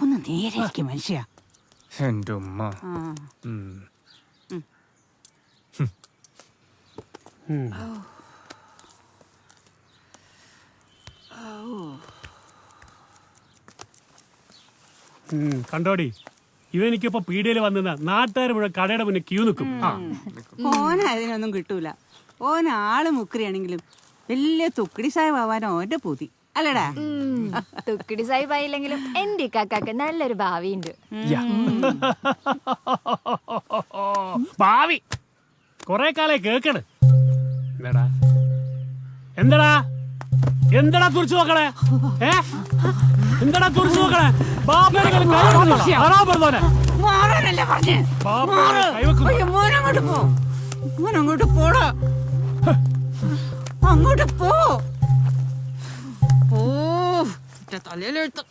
ഒന്ന് നേരെ മനുഷ്യ. എന്റെ ഉമ്മ. കണ്ടോടി, ഇവനിക്കിപ്പോ പീടികയിൽ വന്ന നാട്ടുകാർ മുഴുവൻ കടയുടെ മുന്നേ ക്യൂ നിൽക്കും. ഓന അതിനൊന്നും കിട്ടൂല. ഓന ആള് മുക്രിയാണെങ്കിലും വലിയ തുക്കടി സാഹിബാവാനോ ഓന്റെ പൂതി അല്ലടാ. തുക്കിടി സാഹിബായില്ലെങ്കിലും എന്റെ കാക്കാക്ക് നല്ലൊരു ഭാവിയുണ്ട്. ഭാവി കൊറേ കാലേ കേക്കണ്. എന്താടാ എന്താടാ എന്താടാ തുറച്ചു നോക്കണേ? എന്താടാ തുറച്ചു നോക്കണേ? അങ്ങോട്ട് പോടാ, അങ്ങോട്ട് പോ. ഓ തലയിലെടുത്ത